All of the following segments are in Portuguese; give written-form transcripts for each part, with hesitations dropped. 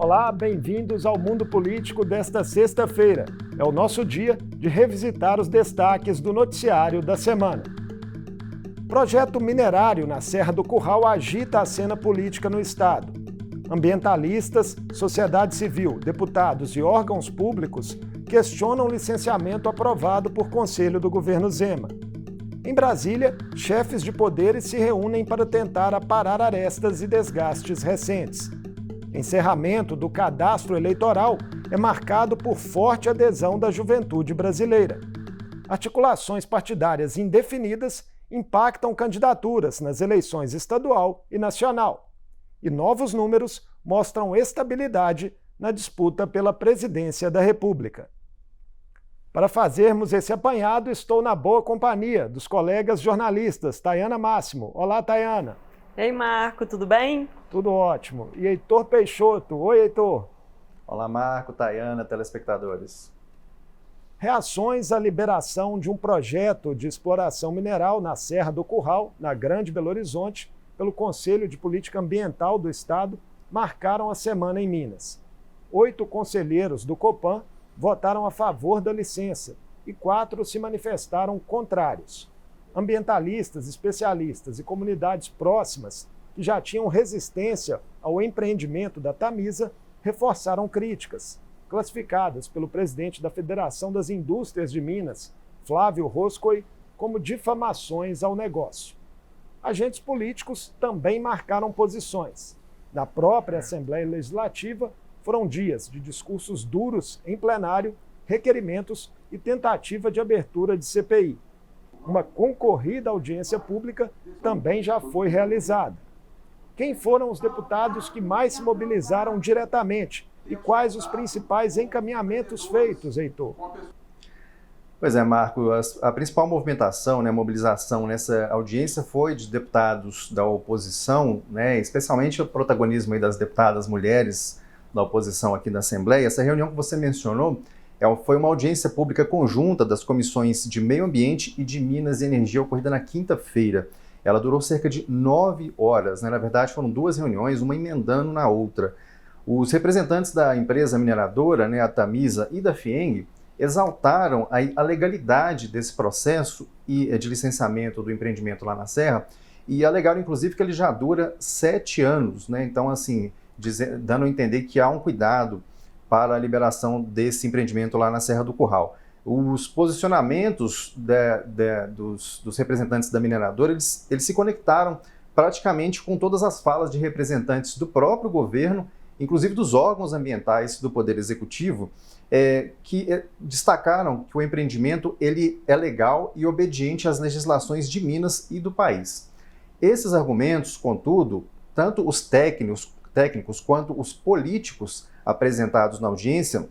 Olá, bem-vindos ao Mundo Político desta sexta-feira. É o nosso dia de revisitar os destaques do noticiário da semana. Projeto minerário na Serra do Curral agita a cena política no estado. Ambientalistas, sociedade civil, deputados e órgãos públicos questionam o licenciamento aprovado por conselho do governo Zema. Em Brasília, chefes de poderes se reúnem para tentar aparar arestas e desgastes recentes. Encerramento do cadastro eleitoral é marcado por forte adesão da juventude brasileira. Articulações partidárias indefinidas impactam candidaturas nas eleições estadual e nacional. E novos números mostram estabilidade na disputa pela presidência da República. Para fazermos esse apanhado, estou na boa companhia dos colegas jornalistas, Tayana Máximo. Olá, Tayana. Ei, Marco, tudo bem? Tudo ótimo. E Heitor Peixoto. Oi, Heitor. Olá, Marco, Tayana, telespectadores. Reações à liberação de um projeto de exploração mineral na Serra do Curral, na Grande Belo Horizonte, pelo Conselho de Política Ambiental do Estado, marcaram a semana em Minas. 8 conselheiros do Copan votaram a favor da licença e 4 se manifestaram contrários. Ambientalistas, especialistas e comunidades próximas que já tinham resistência ao empreendimento da Tamisa reforçaram críticas, classificadas pelo presidente da Federação das Indústrias de Minas, Flávio Roscoe, como difamações ao negócio. Agentes políticos também marcaram posições. Na própria Assembleia Legislativa, foram dias de discursos duros em plenário, requerimentos e tentativa de abertura de CPI. Uma concorrida audiência pública também já foi realizada. Quem foram os deputados que mais se mobilizaram diretamente e quais os principais encaminhamentos feitos, Heitor? Pois é, Marco, a principal movimentação, mobilização nessa audiência foi de deputados da oposição, especialmente o protagonismo aí das deputadas mulheres da oposição aqui na Assembleia. Essa reunião que você mencionou foi uma audiência pública conjunta das comissões de Meio Ambiente e de Minas e Energia, ocorrida na quinta-feira. Ela durou cerca de 9 horas, Na verdade, foram 2 reuniões, uma emendando na outra. Os representantes da empresa mineradora, a Tamisa, e da FIENG, exaltaram a legalidade desse processo de licenciamento do empreendimento lá na Serra e alegaram, inclusive, que ele já dura 7 anos, Então, assim, dando a entender que há um cuidado para a liberação desse empreendimento lá na Serra do Curral. Os posicionamentos dos representantes da mineradora, eles se conectaram praticamente com todas as falas de representantes do próprio governo, inclusive dos órgãos ambientais do Poder Executivo, que destacaram que o empreendimento ele é legal e obediente às legislações de Minas e do país. Esses argumentos, contudo, tanto os técnicos quanto os políticos apresentados na audiência,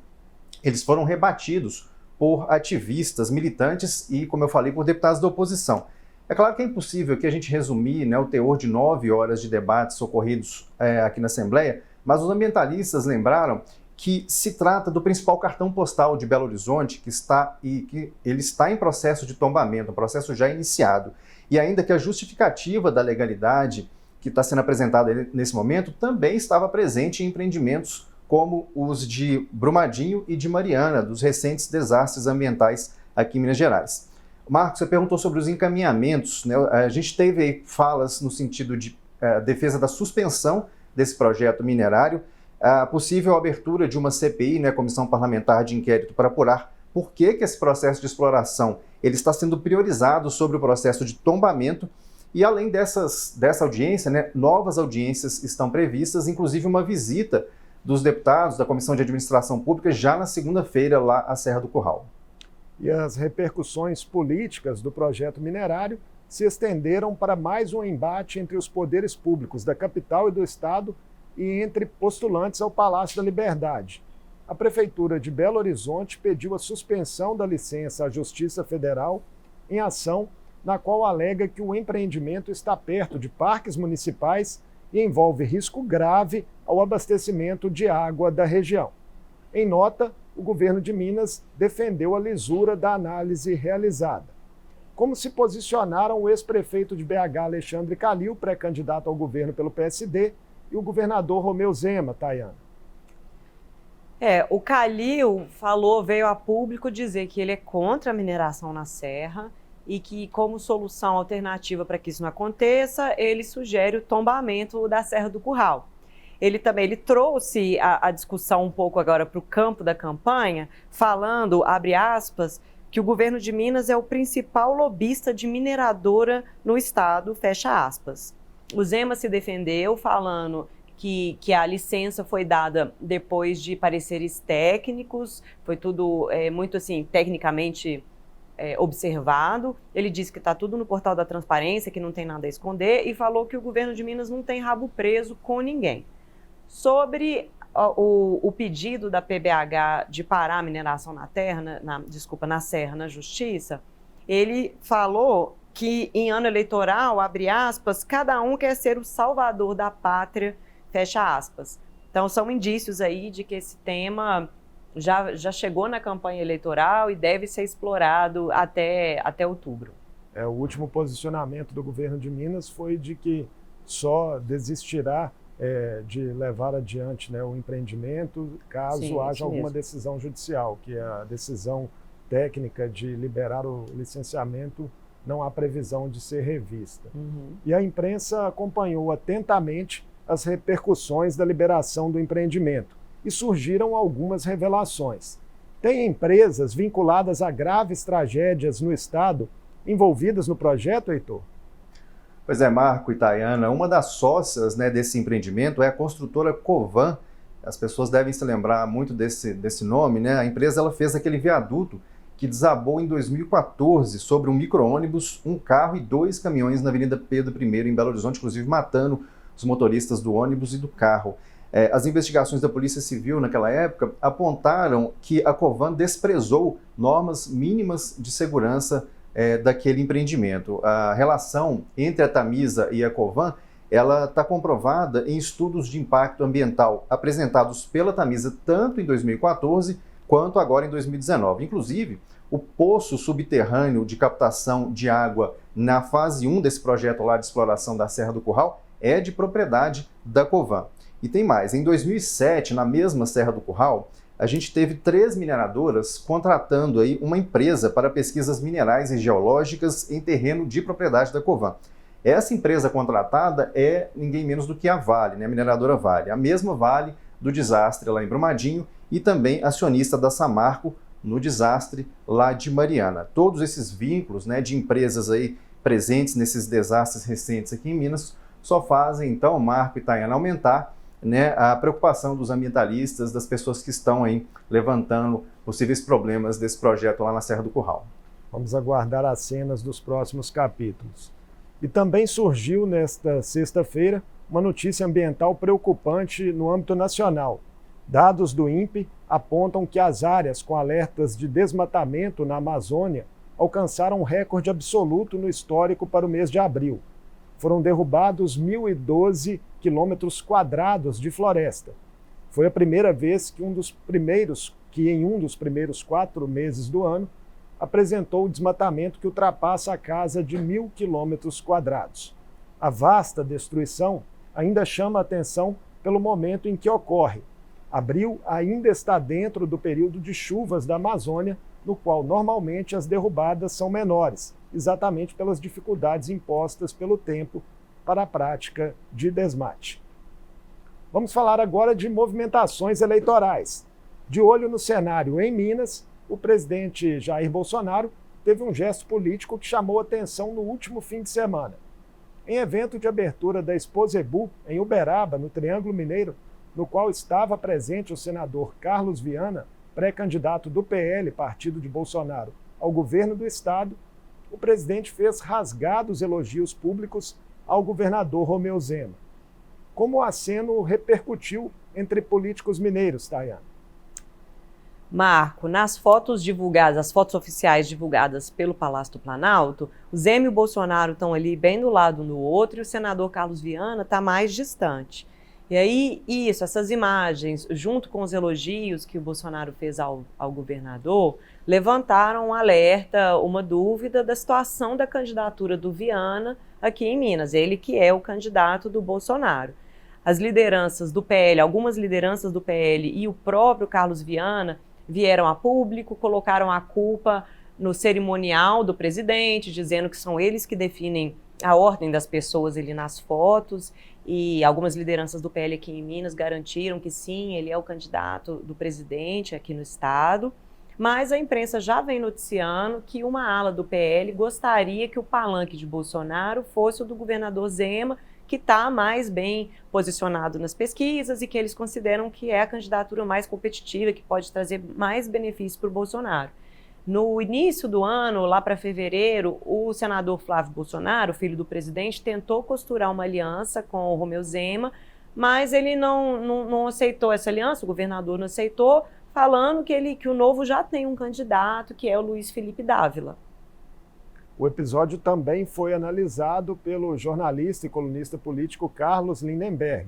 eles foram rebatidos por ativistas, militantes e, como eu falei, por deputados da oposição. É claro que é impossível aqui a gente resumir o teor de 9 horas de debates ocorridos aqui na Assembleia, mas os ambientalistas lembraram que se trata do principal cartão postal de Belo Horizonte, que ele está em processo de tombamento, um processo já iniciado, e ainda que a justificativa da legalidade que está sendo apresentada nesse momento também estava presente em empreendimentos como os de Brumadinho e de Mariana, dos recentes desastres ambientais aqui em Minas Gerais. Marcos, você perguntou sobre os encaminhamentos, A gente teve aí falas no sentido de defesa da suspensão desse projeto minerário, a possível abertura de uma CPI, Comissão Parlamentar de Inquérito, para apurar por que esse processo de exploração ele está sendo priorizado sobre o processo de tombamento. E além dessa audiência, novas audiências estão previstas, inclusive uma visita dos deputados da Comissão de Administração Pública já na segunda-feira lá à Serra do Curral. E as repercussões políticas do projeto minerário se estenderam para mais um embate entre os poderes públicos da capital e do estado e entre postulantes ao Palácio da Liberdade. A Prefeitura de Belo Horizonte pediu a suspensão da licença à Justiça Federal em ação na qual alega que o empreendimento está perto de parques municipais e envolve risco grave ao abastecimento de água da região. Em nota, o governo de Minas defendeu a lisura da análise realizada. Como se posicionaram o ex-prefeito de BH, Alexandre Calil, pré-candidato ao governo pelo PSD, e o governador Romeu Zema, Tayana? O Calil veio a público dizer que ele é contra a mineração na Serra e que, como solução alternativa para que isso não aconteça, ele sugere o tombamento da Serra do Curral. Ele trouxe a discussão um pouco agora para o campo da campanha, falando, abre aspas, que o governo de Minas é o principal lobista de mineradora no estado, fecha aspas. O Zema se defendeu falando que a licença foi dada depois de pareceres técnicos, foi tudo muito assim, tecnicamente observado. Ele disse que está tudo no portal da transparência, que não tem nada a esconder, e falou que o governo de Minas não tem rabo preso com ninguém. Sobre o pedido da PBH de parar a mineração na Serra, na Justiça, ele falou que em ano eleitoral, abre aspas, cada um quer ser o salvador da pátria, fecha aspas. Então, são indícios aí de que esse tema já chegou na campanha eleitoral e deve ser explorado até outubro. O último posicionamento do governo de Minas foi de que só desistirá de levar adiante, né, o empreendimento caso haja alguma decisão judicial, que é a decisão técnica de liberar o licenciamento não há previsão de ser revista. E a imprensa acompanhou atentamente as repercussões da liberação do empreendimento e surgiram algumas revelações. Tem empresas vinculadas a graves tragédias no estado envolvidas no projeto, Heitor? Pois é, Marco e Tayana, uma das sócias, né, desse empreendimento é a construtora Covan. As pessoas devem se lembrar muito desse nome, né? A empresa ela fez aquele viaduto que desabou em 2014 sobre um micro-ônibus, um carro e 2 caminhões na Avenida Pedro I, em Belo Horizonte, inclusive matando os motoristas do ônibus e do carro. As investigações da Polícia Civil naquela época apontaram que a Covan desprezou normas mínimas de segurança daquele empreendimento. A relação entre a Tamisa e a Covan ela está comprovada em estudos de impacto ambiental apresentados pela Tamisa tanto em 2014 quanto agora em 2019. Inclusive, o poço subterrâneo de captação de água na fase 1 desse projeto lá de exploração da Serra do Curral é de propriedade da Covan. E tem mais, em 2007, na mesma Serra do Curral, a gente teve 3 mineradoras contratando aí uma empresa para pesquisas minerais e geológicas em terreno de propriedade da Covan. Essa empresa contratada é ninguém menos do que a Vale, né? A mineradora Vale, a mesma Vale do desastre lá em Brumadinho e também acionista da Samarco no desastre lá de Mariana. Todos esses vínculos, né, de empresas aí presentes nesses desastres recentes aqui em Minas só fazem, então, Marco e Tayana, aumentar, né, a preocupação dos ambientalistas, das pessoas que estão aí levantando possíveis problemas desse projeto lá na Serra do Curral. Vamos aguardar as cenas dos próximos capítulos. E também surgiu nesta sexta-feira uma notícia ambiental preocupante no âmbito nacional. Dados do INPE apontam que as áreas com alertas de desmatamento na Amazônia alcançaram um recorde absoluto no histórico para o mês de abril. Foram derrubados 1.012 quilômetros quadrados de floresta. Foi a primeira vez que em um dos primeiros 4 meses do ano apresentou o desmatamento que ultrapassa a casa de 1.000 quilômetros quadrados. A vasta destruição ainda chama a atenção pelo momento em que ocorre. Abril ainda está dentro do período de chuvas da Amazônia, no qual normalmente as derrubadas são menores, exatamente pelas dificuldades impostas pelo tempo para a prática de desmate. Vamos falar agora de movimentações eleitorais. De olho no cenário em Minas, o presidente Jair Bolsonaro teve um gesto político que chamou atenção no último fim de semana. Em evento de abertura da Exposebu, em Uberaba, no Triângulo Mineiro, no qual estava presente o senador Carlos Viana, pré-candidato do PL, partido de Bolsonaro, ao governo do estado, o presidente fez rasgados elogios públicos ao governador Romeu Zema. Como o aceno repercutiu entre políticos mineiros, Tayana? Marco, nas fotos divulgadas, as fotos oficiais divulgadas pelo Palácio do Planalto, o Zema e o Bolsonaro estão ali bem do lado um do outro e o senador Carlos Viana está mais distante. E aí, essas imagens, junto com os elogios que o Bolsonaro fez ao governador, levantaram um alerta, uma dúvida da situação da candidatura do Viana aqui em Minas, ele que é o candidato do Bolsonaro. as lideranças do PL, algumas lideranças do PL e o próprio Carlos Viana vieram a público, colocaram a culpa no cerimonial do presidente, dizendo que são eles que definem a ordem das pessoas ali nas fotos, e algumas lideranças do PL aqui em Minas garantiram que sim, ele é o candidato do presidente aqui no estado, mas a imprensa já vem noticiando que uma ala do PL gostaria que o palanque de Bolsonaro fosse o do governador Zema, que está mais bem posicionado nas pesquisas e que eles consideram que é a candidatura mais competitiva, que pode trazer mais benefícios para o Bolsonaro. No início do ano, lá para fevereiro, o senador Flávio Bolsonaro, filho do presidente, tentou costurar uma aliança com o Romeu Zema, mas ele não aceitou essa aliança, o governador não aceitou, falando que o Novo já tem um candidato, que é o Luiz Felipe Dávila. O episódio também foi analisado pelo jornalista e colunista político Carlos Lindenberg.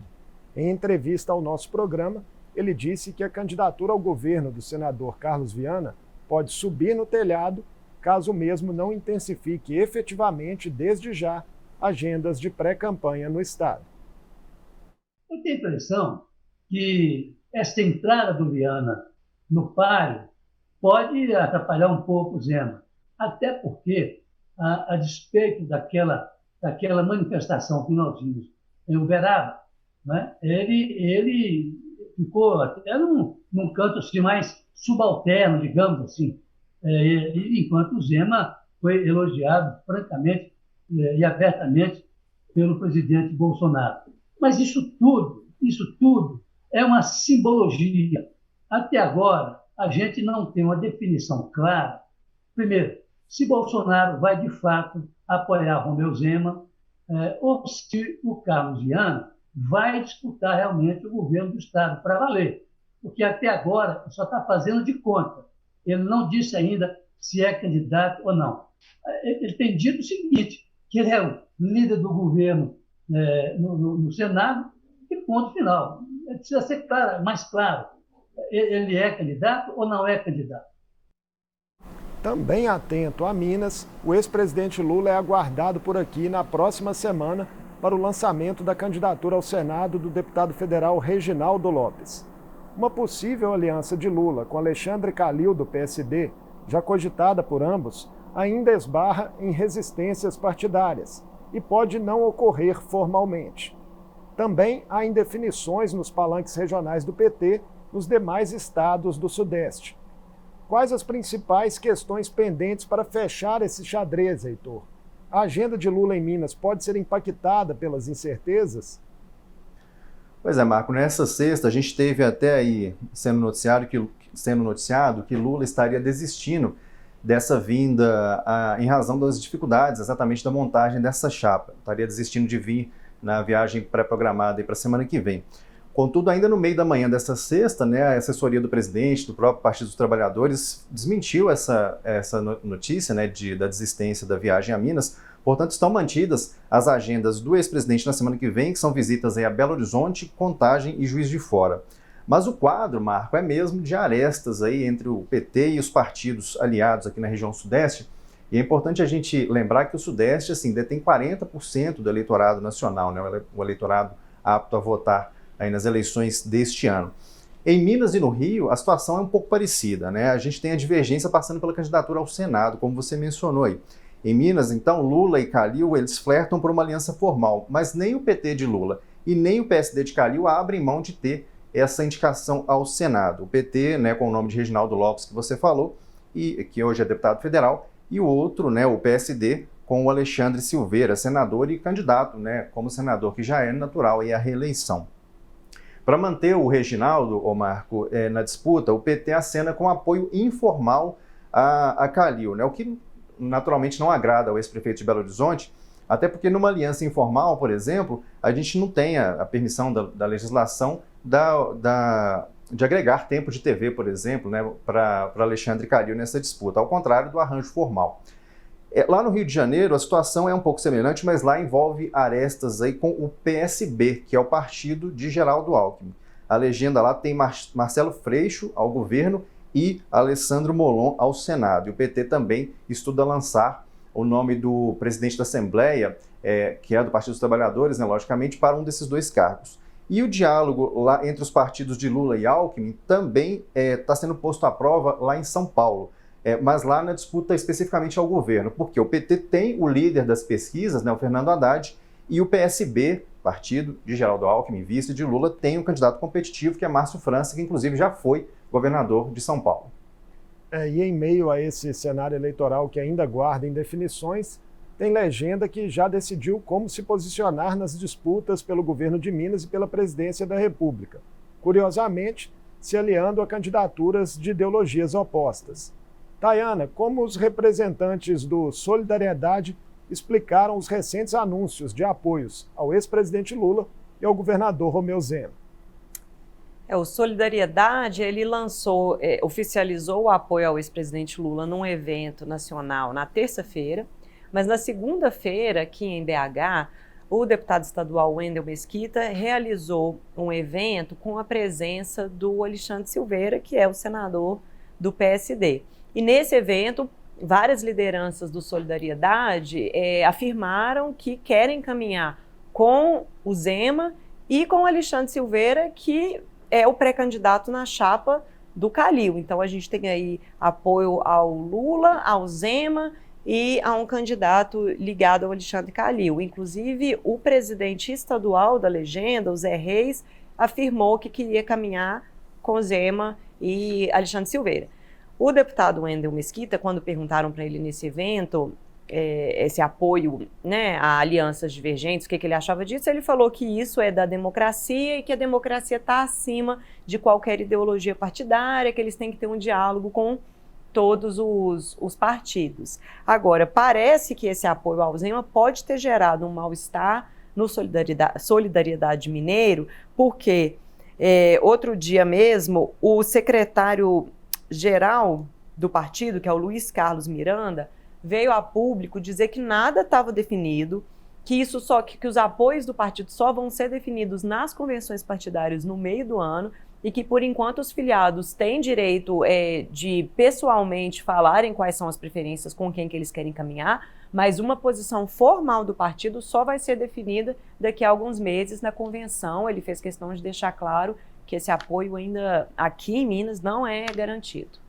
Em entrevista ao nosso programa, ele disse que a candidatura ao governo do senador Carlos Viana pode subir no telhado, caso o mesmo não intensifique efetivamente, desde já, agendas de pré-campanha no estado. Eu tenho a impressão que essa entrada do Viana no páreo pode atrapalhar um pouco o Zema, até porque, a despeito daquela manifestação que nós vimos em Uberaba, né, ele ficou até num canto assim, mais subalterno, digamos assim, enquanto o Zema foi elogiado francamente e abertamente pelo presidente Bolsonaro. Mas isso tudo é uma simbologia. Até agora, a gente não tem uma definição clara. Primeiro, se Bolsonaro vai, de fato, apoiar Romeu Zema, ou se o Carlos Viana vai disputar realmente o governo do Estado para valer. Porque até agora só está fazendo de conta. Ele não disse ainda se é candidato ou não. Ele tem dito o seguinte, que ele é o líder do governo no Senado, e ponto final. Precisa ser mais claro. Ele é candidato ou não é candidato? Também atento a Minas, o ex-presidente Lula é aguardado por aqui na próxima semana para o lançamento da candidatura ao Senado do deputado federal Reginaldo Lopes. Uma possível aliança de Lula com Alexandre Calil, do PSD, já cogitada por ambos, ainda esbarra em resistências partidárias e pode não ocorrer formalmente. Também há indefinições nos palanques regionais do PT nos demais estados do Sudeste. Quais as principais questões pendentes para fechar esse xadrez, Heitor? A agenda de Lula em Minas pode ser impactada pelas incertezas? Pois é, Marco, nessa sexta a gente teve até aí sendo noticiado que Lula estaria desistindo dessa vinda em razão das dificuldades exatamente da montagem dessa chapa. Estaria desistindo de vir na viagem pré-programada para a semana que vem. Contudo, ainda no meio da manhã dessa sexta, né, a assessoria do presidente, do próprio Partido dos Trabalhadores, desmentiu essa notícia, né, da desistência da viagem a Minas. Portanto, estão mantidas as agendas do ex-presidente na semana que vem, que são visitas aí a Belo Horizonte, Contagem e Juiz de Fora. Mas o quadro, Marco, é mesmo de arestas aí entre o PT e os partidos aliados aqui na região Sudeste. E é importante a gente lembrar que o Sudeste, assim, detém 40% do eleitorado nacional, né, o eleitorado apto a votar aí nas eleições deste ano. Em Minas e no Rio, a situação é um pouco parecida, né? A gente tem a divergência passando pela candidatura ao Senado, como você mencionou aí. Em Minas, então, Lula e Calil, eles flertam por uma aliança formal, mas nem o PT de Lula e nem o PSD de Calil abrem mão de ter essa indicação ao Senado. O PT, né, com o nome de Reginaldo Lopes, que você falou, e que hoje é deputado federal, e o outro, né, o PSD, com o Alexandre Silveira, senador e candidato, né, como senador, que já é natural e a reeleição. Para manter o Reginaldo, Marco, na disputa, o PT acena com apoio informal a Calil, né, o que naturalmente não agrada ao ex-prefeito de Belo Horizonte, até porque numa aliança informal, por exemplo, a gente não tem a permissão da legislação de agregar tempo de TV, por exemplo, né, para Alexandre Calil nessa disputa, ao contrário do arranjo formal. Lá no Rio de Janeiro, a situação é um pouco semelhante, mas lá envolve arestas aí com o PSB, que é o partido de Geraldo Alckmin. A legenda lá tem Marcelo Freixo ao governo e Alessandro Molon ao Senado. E o PT também estuda lançar o nome do presidente da Assembleia, que é do Partido dos Trabalhadores, né, logicamente, para um desses dois cargos. E o diálogo lá entre os partidos de Lula e Alckmin também está sendo posto à prova lá em São Paulo, mas lá na disputa especificamente ao governo, porque o PT tem o líder das pesquisas, né, o Fernando Haddad, e o PSB, partido de Geraldo Alckmin, vice de Lula, tem um candidato competitivo que é Márcio França, que inclusive já foi governador de São Paulo. E em meio a esse cenário eleitoral que ainda guarda indefinições, tem legenda que já decidiu como se posicionar nas disputas pelo governo de Minas e pela presidência da República. Curiosamente, se aliando a candidaturas de ideologias opostas. Tayana, como os representantes do Solidariedade explicaram os recentes anúncios de apoios ao ex-presidente Lula e ao governador Romeu Zema? O Solidariedade, ele oficializou o apoio ao ex-presidente Lula num evento nacional na terça-feira, mas na segunda-feira, aqui em BH, o deputado estadual Wendel Mesquita realizou um evento com a presença do Alexandre Silveira, que é o senador do PSD. E nesse evento, várias lideranças do Solidariedade afirmaram que querem caminhar com o Zema e com o Alexandre Silveira, que é o pré-candidato na chapa do Calil. Então a gente tem aí apoio ao Lula, ao Zema e a um candidato ligado ao Alexandre Calil. Inclusive, o presidente estadual da legenda, o Zé Reis, afirmou que queria caminhar com Zema e Alexandre Silveira. O deputado Wendel Mesquita, quando perguntaram para ele nesse evento esse apoio, né, a alianças divergentes, o que ele achava disso, ele falou que isso é da democracia e que a democracia está acima de qualquer ideologia partidária, que eles têm que ter um diálogo com todos os partidos. Agora, parece que esse apoio ao Zema pode ter gerado um mal-estar no Solidariedade Mineiro, porque outro dia mesmo, o secretário-geral do partido, que é o Luiz Carlos Miranda, veio a público dizer que nada estava definido, que os apoios do partido só vão ser definidos nas convenções partidárias no meio do ano e que, por enquanto, os filiados têm direito de pessoalmente falarem quais são as preferências com quem que eles querem caminhar, mas uma posição formal do partido só vai ser definida daqui a alguns meses na convenção. Ele fez questão de deixar claro que esse apoio ainda aqui em Minas não é garantido.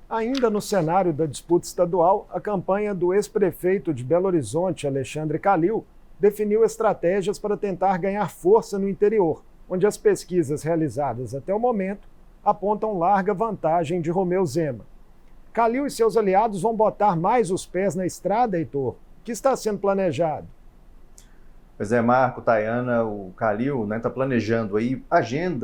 Ainda no cenário da disputa estadual, a campanha do ex-prefeito de Belo Horizonte, Alexandre Calil, definiu estratégias para tentar ganhar força no interior, onde as pesquisas realizadas até o momento apontam larga vantagem de Romeu Zema. Calil e seus aliados vão botar mais os pés na estrada, Heitor? O que está sendo planejado? Pois é, Marco, Tayana, o Calil está planejando aí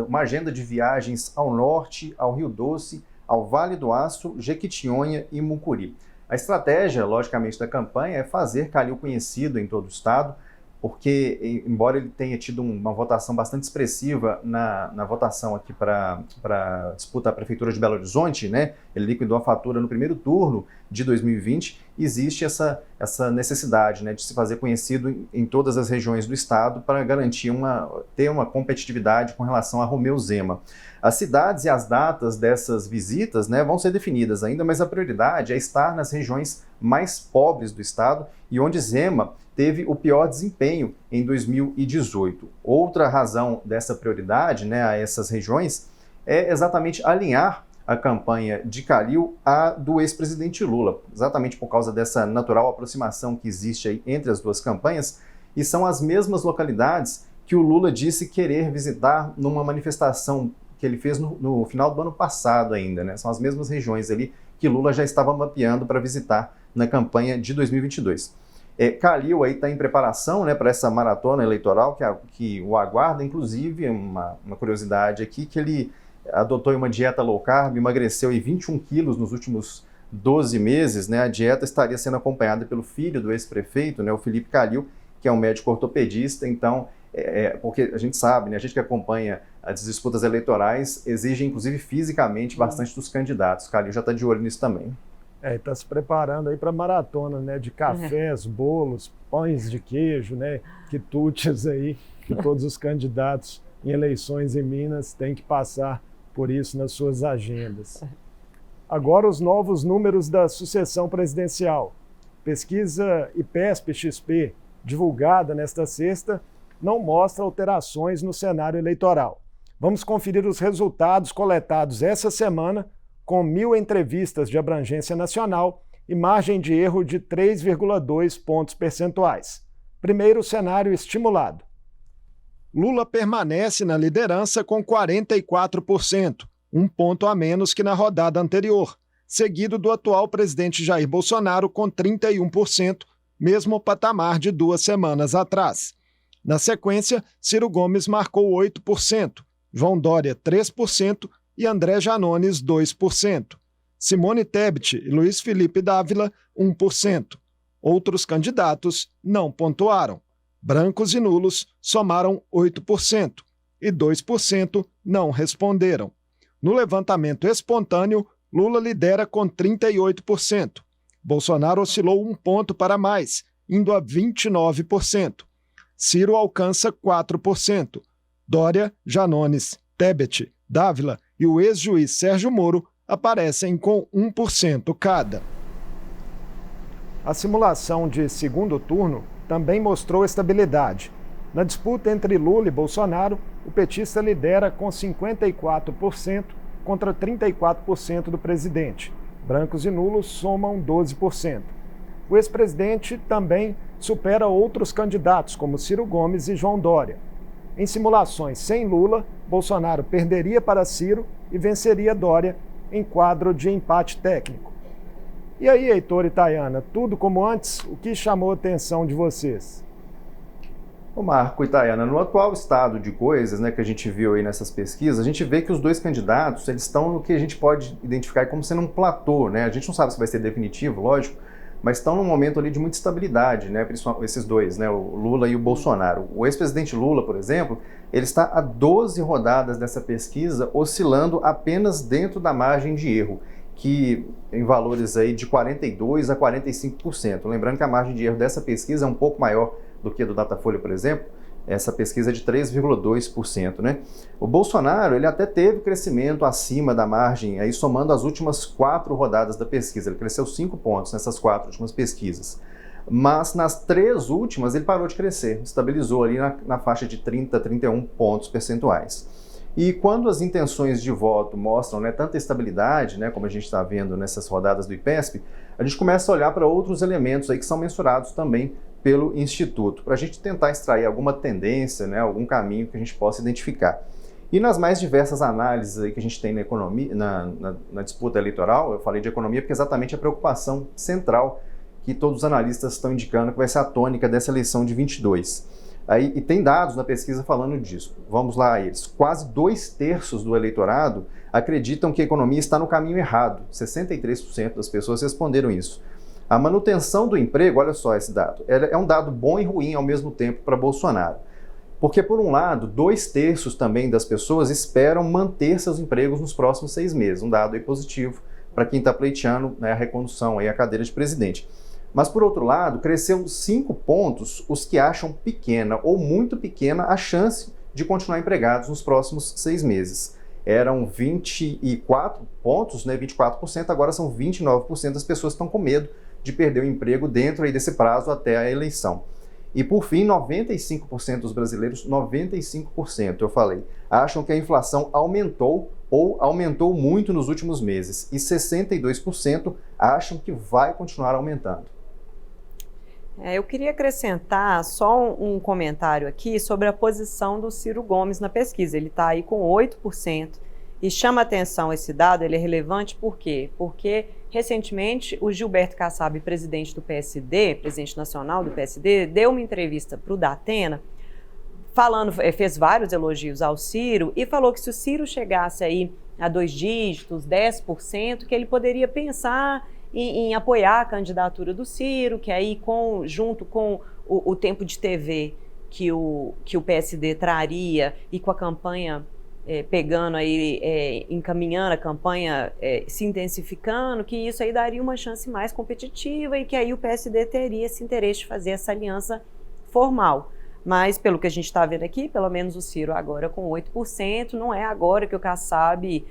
uma agenda de viagens ao norte, ao Rio Doce, ao Vale do Aço, Jequitinhonha e Mucuri. A estratégia, logicamente, da campanha é fazer Calil conhecido em todo o estado, porque, embora ele tenha tido uma votação bastante expressiva na votação aqui para disputar a Prefeitura de Belo Horizonte, né? Ele liquidou a fatura no primeiro turno de 2020, existe essa necessidade, né, de se fazer conhecido em todas as regiões do estado para garantir ter uma competitividade com relação a Romeu Zema. As cidades e as datas dessas visitas, né, vão ser definidas ainda, mas a prioridade é estar nas regiões mais pobres do estado e onde Zema teve o pior desempenho em 2018. Outra razão dessa prioridade, né, a essas regiões é exatamente alinhar a campanha de Calil à do ex-presidente Lula, exatamente por causa dessa natural aproximação que existe aí entre as duas campanhas, e são as mesmas localidades que o Lula disse querer visitar numa manifestação que ele fez no final do ano passado ainda, né? São as mesmas regiões ali que Lula já estava mapeando para visitar na campanha de 2022. Calil aí está em preparação, né, para essa maratona eleitoral que o aguarda, inclusive uma curiosidade aqui, que ele adotou uma dieta low carb, emagreceu 21 quilos nos últimos 12 meses, né? A dieta estaria sendo acompanhada pelo filho do ex-prefeito, né, o Felipe Calil, que é um médico ortopedista. Então, porque a gente sabe, né, a gente que acompanha as disputas eleitorais exige, inclusive, fisicamente bastante dos candidatos. O Calil já está de olho nisso também. Está se preparando aí para maratona, né, de cafés, bolos, pães de queijo, né, quitutes aí, que todos os candidatos em eleições em Minas têm que passar por isso nas suas agendas. Agora os novos números da sucessão presidencial. Pesquisa IPESP-XP, divulgada nesta sexta, não mostra alterações no cenário eleitoral. Vamos conferir os resultados coletados essa semana com 1.000 entrevistas de abrangência nacional e margem de erro de 3,2 pontos percentuais. Primeiro cenário estimulado. Lula permanece na liderança com 44%, um ponto a menos que na rodada anterior, seguido do atual presidente Jair Bolsonaro com 31%, mesmo patamar de 2 semanas atrás. Na sequência, Ciro Gomes marcou 8%, João Dória 3% e André Janones 2%. Simone Tebet e Luiz Felipe Dávila 1%. Outros candidatos não pontuaram. Brancos e nulos somaram 8% e 2% não responderam. No levantamento espontâneo, Lula lidera com 38%. Bolsonaro oscilou 1 ponto para mais, indo a 29%. Ciro alcança 4%. Dória, Janones, Tebet, Dávila e o ex-juiz Sérgio Moro aparecem com 1% cada. A simulação de segundo turno também mostrou estabilidade. Na disputa entre Lula e Bolsonaro, o petista lidera com 54% contra 34% do presidente. Brancos e nulos somam 12%. O ex-presidente também supera outros candidatos, como Ciro Gomes e João Dória. Em simulações sem Lula, Bolsonaro perderia para Ciro e venceria Dória em quadro de empate técnico. E aí, Heitor e Tayana, tudo como antes? O que chamou a atenção de vocês? Ô Marco e Tayana, no atual estado de coisas, né, que a gente viu aí nessas pesquisas, a gente vê que os dois candidatos, eles estão no que a gente pode identificar como sendo um platô, né? A gente não sabe se vai ser definitivo, lógico, mas estão num momento ali de muita estabilidade, né? Esses dois, né? O Lula e o Bolsonaro. O ex-presidente Lula, por exemplo, ele está a 12 rodadas dessa pesquisa, oscilando apenas dentro da margem de erro, que em valores aí de 42% a 45%. Lembrando que a margem de erro dessa pesquisa é um pouco maior do que a do Datafolha, por exemplo. Essa pesquisa é de 3,2%, né? O Bolsonaro, ele até teve crescimento acima da margem, aí somando as últimas 4 rodadas da pesquisa. Ele cresceu 5 pontos nessas 4 últimas pesquisas. Mas nas 3 últimas ele parou de crescer, estabilizou ali na faixa de 30 a 31 pontos percentuais. E quando as intenções de voto mostram, né, tanta estabilidade, né, como a gente está vendo nessas rodadas do IPESP, a gente começa a olhar para outros elementos aí que são mensurados também pelo Instituto, para a gente tentar extrair alguma tendência, né, algum caminho que a gente possa identificar. E nas mais diversas análises aí que a gente tem na economia, na disputa eleitoral, eu falei de economia porque exatamente a preocupação central que todos os analistas estão indicando que vai ser a tônica dessa eleição de 22. Aí, e tem dados na pesquisa falando disso. Vamos lá a eles. Quase 2/3 do eleitorado acreditam que a economia está no caminho errado. 63% das pessoas responderam isso. A manutenção do emprego, olha só esse dado, é um dado bom e ruim ao mesmo tempo para Bolsonaro. Porque, por um lado, 2/3 também das pessoas esperam manter seus empregos nos próximos 6 meses. Um dado aí positivo para quem está pleiteando, né, a recondução aí à cadeira de presidente. Mas, por outro lado, cresceu 5 pontos os que acham pequena ou muito pequena a chance de continuar empregados nos próximos 6 meses. Eram 24 pontos, né, 24%, agora são 29% das pessoas que estão com medo de perder o emprego dentro aí desse prazo até a eleição. E, por fim, 95% dos brasileiros, 95%, eu falei, acham que a inflação aumentou ou aumentou muito nos últimos meses. E 62% acham que vai continuar aumentando. Eu queria acrescentar só um comentário aqui sobre a posição do Ciro Gomes na pesquisa. Ele está aí com 8% e chama atenção esse dado, ele é relevante por quê? Porque recentemente o Gilberto Kassab, presidente do PSD, presidente nacional do PSD, deu uma entrevista para o Datena, fez vários elogios ao Ciro e falou que se o Ciro chegasse aí a 2 dígitos, 10%, que ele poderia pensar em apoiar a candidatura do Ciro, que aí junto com o tempo de TV que o PSD traria e com a campanha pegando aí, encaminhando a campanha, se intensificando, que isso aí daria uma chance mais competitiva e que aí o PSD teria esse interesse de fazer essa aliança formal. Mas, pelo que a gente está vendo aqui, pelo menos o Ciro agora com 8%, não é agora que o Kassab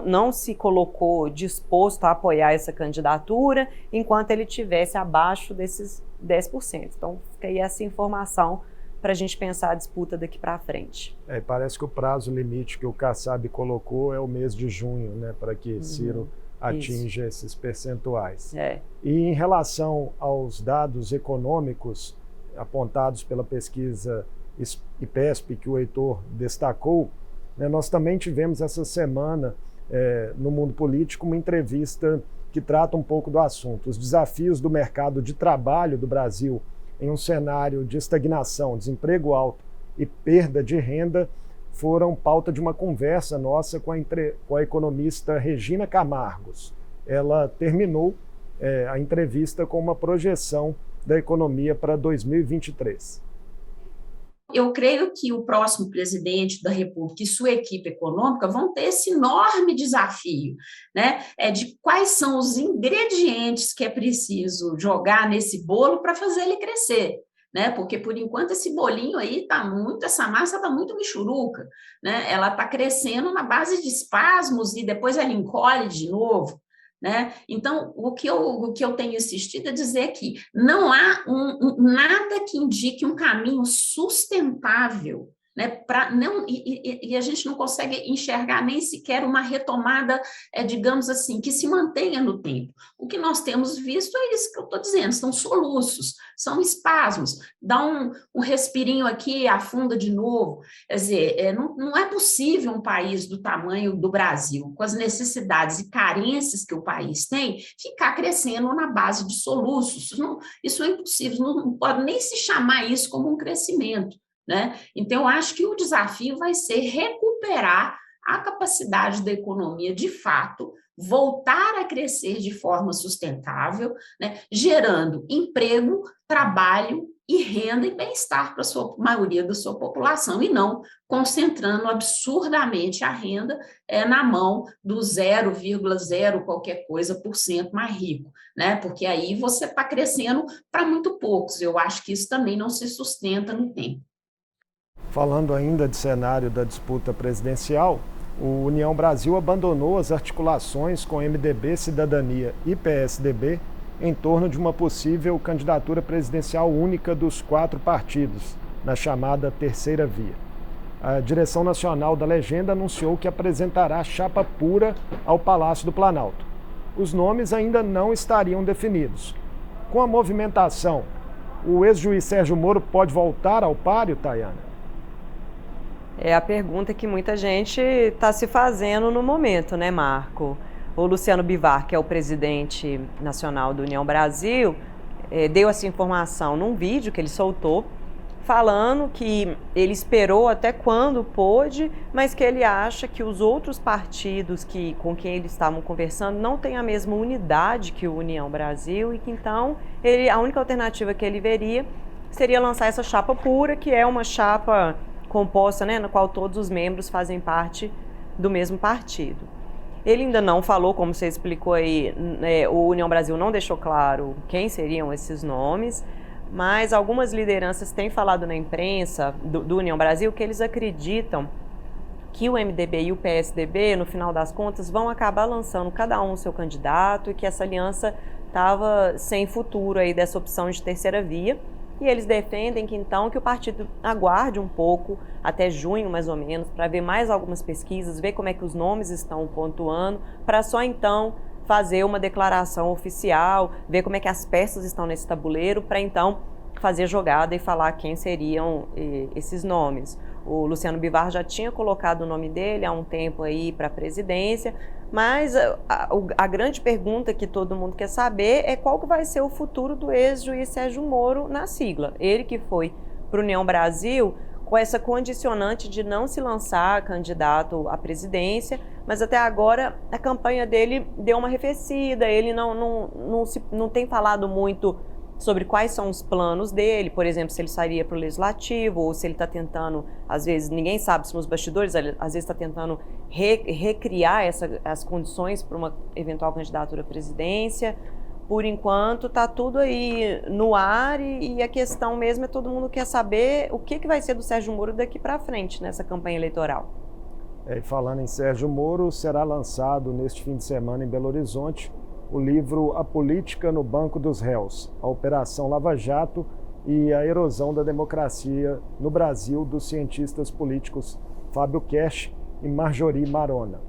não se colocou disposto a apoiar essa candidatura, enquanto ele estivesse abaixo desses 10%. Então, fica aí essa informação para a gente pensar a disputa daqui para frente. Parece que o prazo limite que o Kassab colocou é o mês de junho, né, para que Ciro atinja esses percentuais. E em relação aos dados econômicos apontados pela pesquisa IPESP, que o Heitor destacou, né, nós também tivemos essa semana, no Mundo Político, uma entrevista que trata um pouco do assunto. Os desafios do mercado de trabalho do Brasil em um cenário de estagnação, desemprego alto e perda de renda foram pauta de uma conversa nossa com a economista Regina Camargos. Ela terminou a entrevista com uma projeção da economia para 2023. Eu creio que o próximo presidente da República e sua equipe econômica vão ter esse enorme desafio, né? De quais são os ingredientes que é preciso jogar nesse bolo para fazer ele crescer, né? Porque, por enquanto, esse bolinho aí essa massa está muito michuruca, né? Ela está crescendo na base de espasmos e depois ela encolhe de novo. Né? Então, o que eu tenho insistido é dizer que não há nada que indique um caminho sustentável, né? E a gente não consegue enxergar nem sequer uma retomada, digamos assim, que se mantenha no tempo. O que nós temos visto é isso que eu estou dizendo, são soluços, são espasmos, dá um respirinho aqui, afunda de novo. Quer dizer, não é possível um país do tamanho do Brasil, com as necessidades e carências que o país tem, ficar crescendo na base de soluços. Isso é impossível, não pode nem se chamar isso como um crescimento. Né? Então, eu acho que o desafio vai ser recuperar a capacidade da economia, de fato, voltar a crescer de forma sustentável, né? Gerando emprego, trabalho e renda e bem-estar para a maioria da sua população, e não concentrando absurdamente a renda na mão do 0,0 qualquer coisa por cento mais rico, né? Porque aí você está crescendo para muito poucos. Eu acho que isso também não se sustenta no tempo. Falando ainda de cenário da disputa presidencial, o União Brasil abandonou as articulações com MDB, Cidadania e PSDB em torno de uma possível candidatura presidencial única dos 4 partidos, na chamada Terceira Via. A direção nacional da legenda anunciou que apresentará chapa pura ao Palácio do Planalto. Os nomes ainda não estariam definidos. Com a movimentação, o ex-juiz Sérgio Moro pode voltar ao páreo, Tayana? É a pergunta que muita gente está se fazendo no momento, né, Marco? O Luciano Bivar, que é o presidente nacional do União Brasil, deu essa informação num vídeo que ele soltou, falando que ele esperou até quando pôde, mas que ele acha que os outros partidos com quem eles estavam conversando não têm a mesma unidade que o União Brasil e que então a única alternativa que ele veria seria lançar essa chapa pura, que é uma chapa composta, né, na qual todos os membros fazem parte do mesmo partido. Ele ainda não falou, como você explicou aí, o União Brasil não deixou claro quem seriam esses nomes, mas algumas lideranças têm falado na imprensa do União Brasil que eles acreditam que o MDB e o PSDB, no final das contas, vão acabar lançando cada um o seu candidato e que essa aliança estava sem futuro aí dessa opção de terceira via. E eles defendem que então que o partido aguarde um pouco, até junho mais ou menos, para ver mais algumas pesquisas, ver como é que os nomes estão pontuando, para só então fazer uma declaração oficial, ver como é que as peças estão nesse tabuleiro, para então fazer jogada e falar quem seriam esses nomes. O Luciano Bivar já tinha colocado o nome dele há um tempo aí para a presidência, mas a grande pergunta que todo mundo quer saber é qual que vai ser o futuro do ex-juiz Sérgio Moro na sigla. Ele que foi para o União Brasil com essa condicionante de não se lançar candidato à presidência, mas até agora a campanha dele deu uma arrefecida, ele não tem falado muito sobre quais são os planos dele, por exemplo, se ele sairia para o Legislativo, ou se ele está tentando, às vezes, ninguém sabe se nos bastidores, às vezes está tentando recriar as condições para uma eventual candidatura à presidência. Por enquanto, está tudo aí no ar e a questão mesmo é todo mundo quer saber o que vai ser do Sérgio Moro daqui para frente nessa campanha eleitoral. E falando em Sérgio Moro, será lançado neste fim de semana em Belo Horizonte o livro A Política no Banco dos Réus, a Operação Lava Jato e a erosão da democracia no Brasil, dos cientistas políticos Fábio Kersh e Marjorie Marona.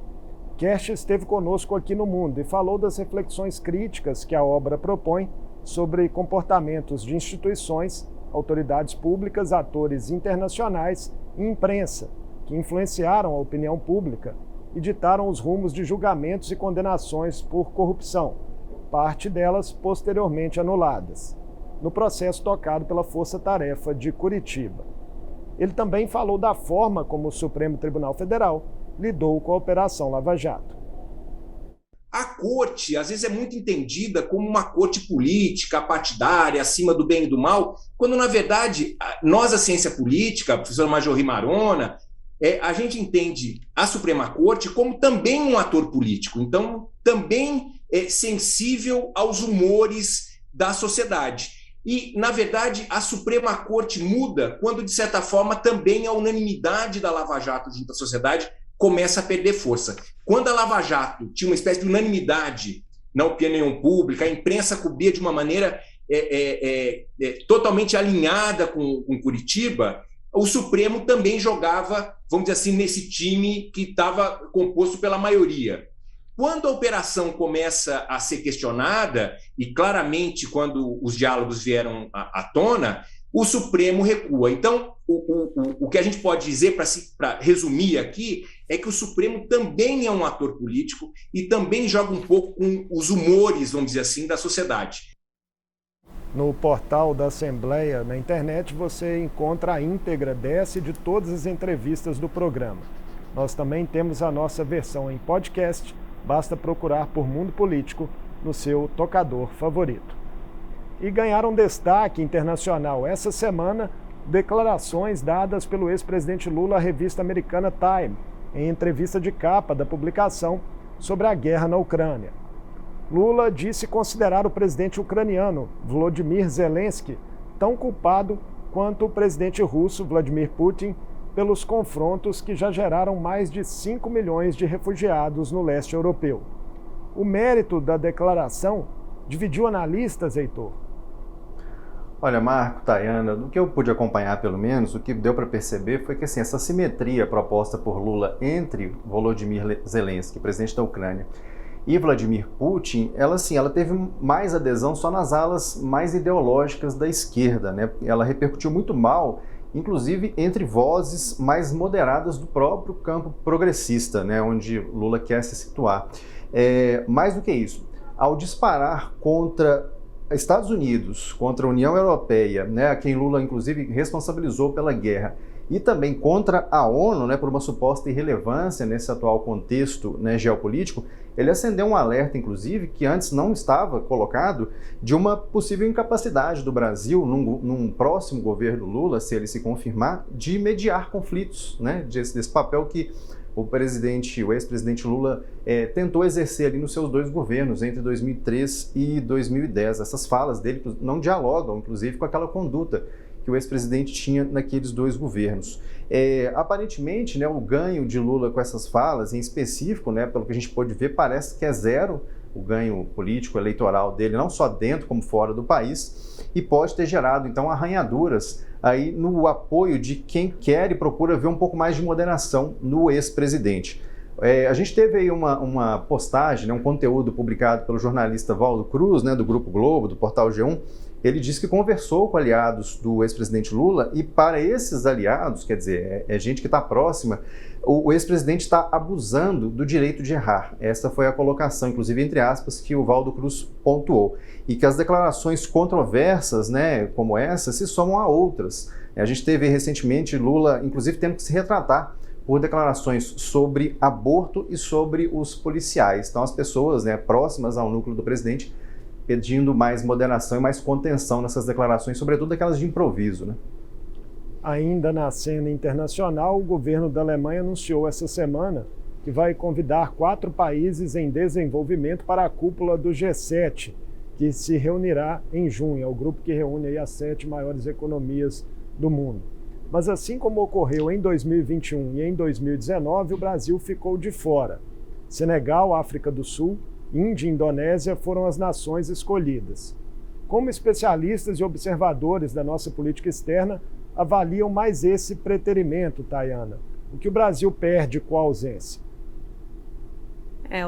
Kersh esteve conosco aqui no Mundo e falou das reflexões críticas que a obra propõe sobre comportamentos de instituições, autoridades públicas, atores internacionais e imprensa, que influenciaram a opinião pública e ditaram os rumos de julgamentos e condenações por corrupção, parte delas posteriormente anuladas, no processo tocado pela Força Tarefa de Curitiba. Ele também falou da forma como o Supremo Tribunal Federal lidou com a Operação Lava Jato. A corte, às vezes, é muito entendida como uma corte política, partidária, acima do bem e do mal, quando, na verdade, nós, a ciência política, a professora Marjorie Marona, a gente entende a Suprema Corte como também um ator político, então também sensível aos humores da sociedade. E, na verdade, a Suprema Corte muda quando, de certa forma, também a unanimidade da Lava Jato junto à sociedade começa a perder força. Quando a Lava Jato tinha uma espécie de unanimidade na opinião pública, a imprensa cobria de uma maneira totalmente alinhada com Curitiba, o Supremo também jogava, vamos dizer assim, nesse time que estava composto pela maioria. Quando a operação começa a ser questionada, e claramente quando os diálogos vieram à tona, o Supremo recua. Então, o que a gente pode dizer, para resumir aqui, é que o Supremo também é um ator político e também joga um pouco com os humores, vamos dizer assim, da sociedade. No portal da Assembleia, na internet, você encontra a íntegra dessa e de todas as entrevistas do programa. Nós também temos a nossa versão em podcast, basta procurar por Mundo Político no seu tocador favorito. E ganharam destaque internacional essa semana declarações dadas pelo ex-presidente Lula à revista americana Time, em entrevista de capa da publicação sobre a guerra na Ucrânia. Lula disse considerar o presidente ucraniano, Volodymyr Zelensky, tão culpado quanto o presidente russo, Vladimir Putin, pelos confrontos que já geraram mais de 5 milhões de refugiados no leste europeu. O mérito da declaração dividiu analistas, Heitor. Olha, Marco, Tayana, do que eu pude acompanhar pelo menos, o que deu para perceber foi que assim, essa simetria proposta por Lula entre Volodymyr Zelensky, presidente da Ucrânia, e Vladimir Putin, ela teve mais adesão só nas alas mais ideológicas da esquerda, né? Ela repercutiu muito mal, inclusive entre vozes mais moderadas do próprio campo progressista, né? Onde Lula quer se situar. Mais do que isso, ao disparar contra Estados Unidos, contra a União Europeia, né, a quem Lula inclusive responsabilizou pela guerra, e também contra a ONU, né, por uma suposta irrelevância nesse atual contexto, né, geopolítico, ele acendeu um alerta, inclusive, que antes não estava colocado, de uma possível incapacidade do Brasil, num próximo governo Lula, se ele se confirmar, de mediar conflitos, né, desse papel que o ex-presidente Lula tentou exercer ali nos seus dois governos, entre 2003 e 2010. Essas falas dele não dialogam, inclusive, com aquela conduta que o ex-presidente tinha naqueles dois governos. Aparentemente, né, o ganho de Lula com essas falas, em específico, né, pelo que a gente pôde ver, parece que é zero o ganho político, eleitoral dele, não só dentro como fora do país, e pode ter gerado, então, arranhaduras aí no apoio de quem quer e procura ver um pouco mais de moderação no ex-presidente. A gente teve aí uma postagem, né, um conteúdo publicado pelo jornalista Valdo Cruz, né, do Grupo Globo, do portal G1. Ele disse que conversou com aliados do ex-presidente Lula e para esses aliados, quer dizer, gente que está próxima, o ex-presidente está abusando do direito de errar. Essa foi a colocação, inclusive, entre aspas, que o Valdo Cruz pontuou. E que as declarações controversas, né, como essa, se somam a outras. A gente teve recentemente Lula, inclusive, tendo que se retratar por declarações sobre aborto e sobre os policiais. Então, as pessoas, né, próximas ao núcleo do presidente pedindo mais moderação e mais contenção nessas declarações, sobretudo aquelas de improviso, né? Ainda na cena internacional, o governo da Alemanha anunciou essa semana que vai convidar 4 países em desenvolvimento para a cúpula do G7, que se reunirá em junho. É o grupo que reúne aí as 7 maiores economias do mundo. Mas assim como ocorreu em 2021 e em 2019, o Brasil ficou de fora. Senegal, África do Sul, Índia e Indonésia foram as nações escolhidas. Como especialistas e observadores da nossa política externa avaliam mais esse preterimento, Tayana? O que o Brasil perde com a ausência?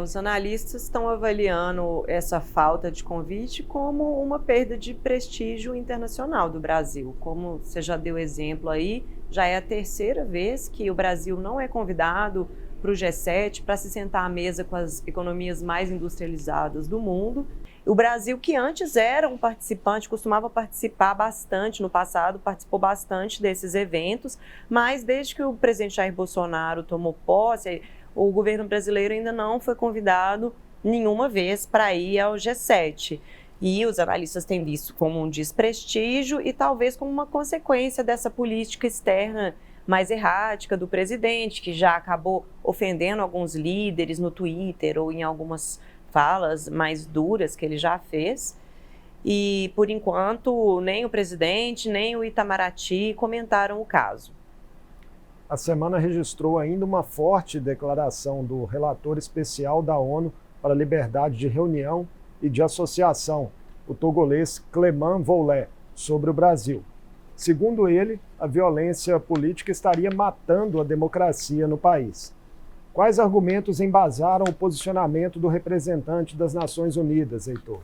Os analistas estão avaliando essa falta de convite como uma perda de prestígio internacional do Brasil. Como você já deu exemplo aí, já é a terceira vez que o Brasil não é convidado para o G7 para se sentar à mesa com as economias mais industrializadas do mundo. O Brasil, que antes era um participante, costumava participar bastante no passado, participou bastante desses eventos, mas desde que o presidente Jair Bolsonaro tomou posse, o governo brasileiro ainda não foi convidado nenhuma vez para ir ao G7. E os analistas têm visto como um desprestígio e talvez como uma consequência dessa política externa mais errática do presidente, que já acabou ofendendo alguns líderes no Twitter ou em algumas falas mais duras que ele já fez. E, por enquanto, nem o presidente, nem o Itamaraty comentaram o caso. A semana registrou ainda uma forte declaração do relator especial da ONU para a liberdade de reunião e de associação, o togolês Clément Vollet, sobre o Brasil. Segundo ele, a violência política estaria matando a democracia no país. Quais argumentos embasaram o posicionamento do representante das Nações Unidas, Heitor?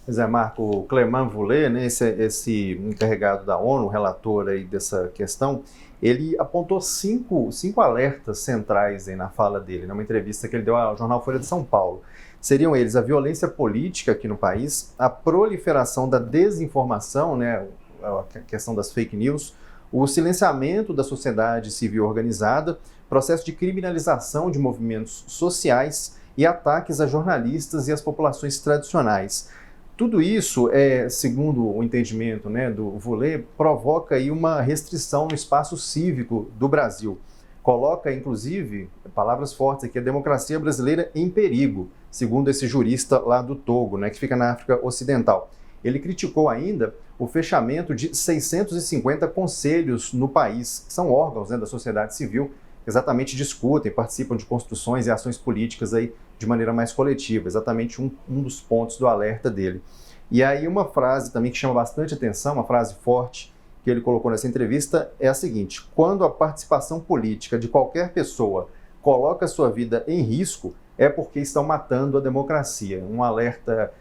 Pois é, Marco, o Clément Vollet, né, esse encarregado da ONU, relator aí dessa questão, ele apontou cinco alertas centrais aí na fala dele, numa entrevista que ele deu ao jornal Folha de São Paulo. Seriam eles a violência política aqui no país, a proliferação da desinformação, né, a questão das fake news, o silenciamento da sociedade civil organizada, processo de criminalização de movimentos sociais e ataques a jornalistas e às populações tradicionais. Tudo isso, segundo o entendimento, né, do Vollet, provoca aí uma restrição no espaço cívico do Brasil. Coloca, inclusive, palavras fortes aqui, a democracia brasileira em perigo, segundo esse jurista lá do Togo, né, que fica na África Ocidental. Ele criticou ainda o fechamento de 650 conselhos no país, que são órgãos, né, da sociedade civil, que exatamente discutem, participam de construções e ações políticas aí de maneira mais coletiva, exatamente um dos pontos do alerta dele. E aí uma frase também que chama bastante atenção, uma frase forte que ele colocou nessa entrevista é a seguinte: quando a participação política de qualquer pessoa coloca sua vida em risco, é porque estão matando a democracia. Um alerta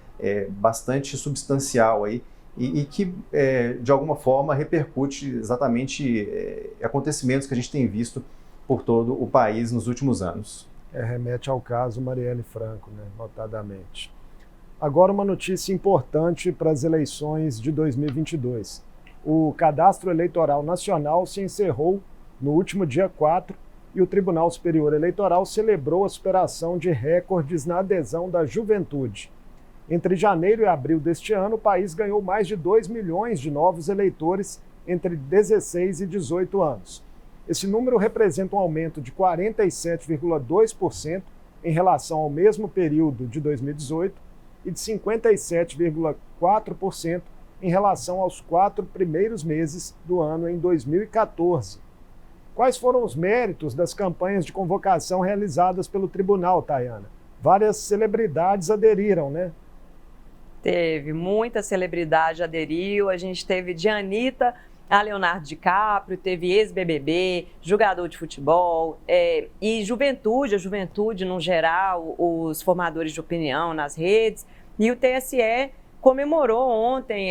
bastante substancial aí e que, de alguma forma, repercute exatamente acontecimentos que a gente tem visto por todo o país nos últimos anos. Remete ao caso Marielle Franco, né, notadamente. Agora uma notícia importante para as eleições de 2022. O Cadastro Eleitoral Nacional se encerrou no último dia 4 e o Tribunal Superior Eleitoral celebrou a superação de recordes na adesão da juventude. Entre janeiro e abril deste ano, o país ganhou mais de 2 milhões de novos eleitores entre 16 e 18 anos. Esse número representa um aumento de 47,2% em relação ao mesmo período de 2018 e de 57,4% em relação aos 4 primeiros meses do ano em 2014. Quais foram os méritos das campanhas de convocação realizadas pelo tribunal, Tayana? Várias celebridades aderiram, né? Teve, muita celebridade aderiu, a gente teve de Anitta a Leonardo DiCaprio, teve ex-BBB, jogador de futebol, e juventude, a juventude no geral, os formadores de opinião nas redes, e o TSE comemorou ontem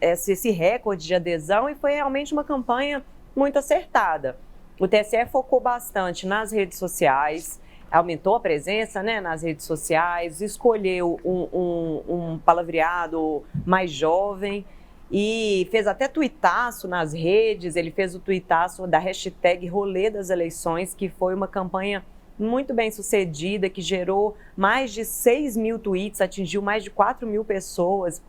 esse recorde de adesão e foi realmente uma campanha muito acertada. O TSE focou bastante nas redes sociais, aumentou a presença, né, nas redes sociais, escolheu um palavreado mais jovem, e fez até tuitaço nas redes. Ele fez o tuitaço da hashtag Rolê das Eleições, que foi uma campanha muito bem sucedida, que gerou mais de 6 mil tweets, atingiu mais de 4 mil pessoas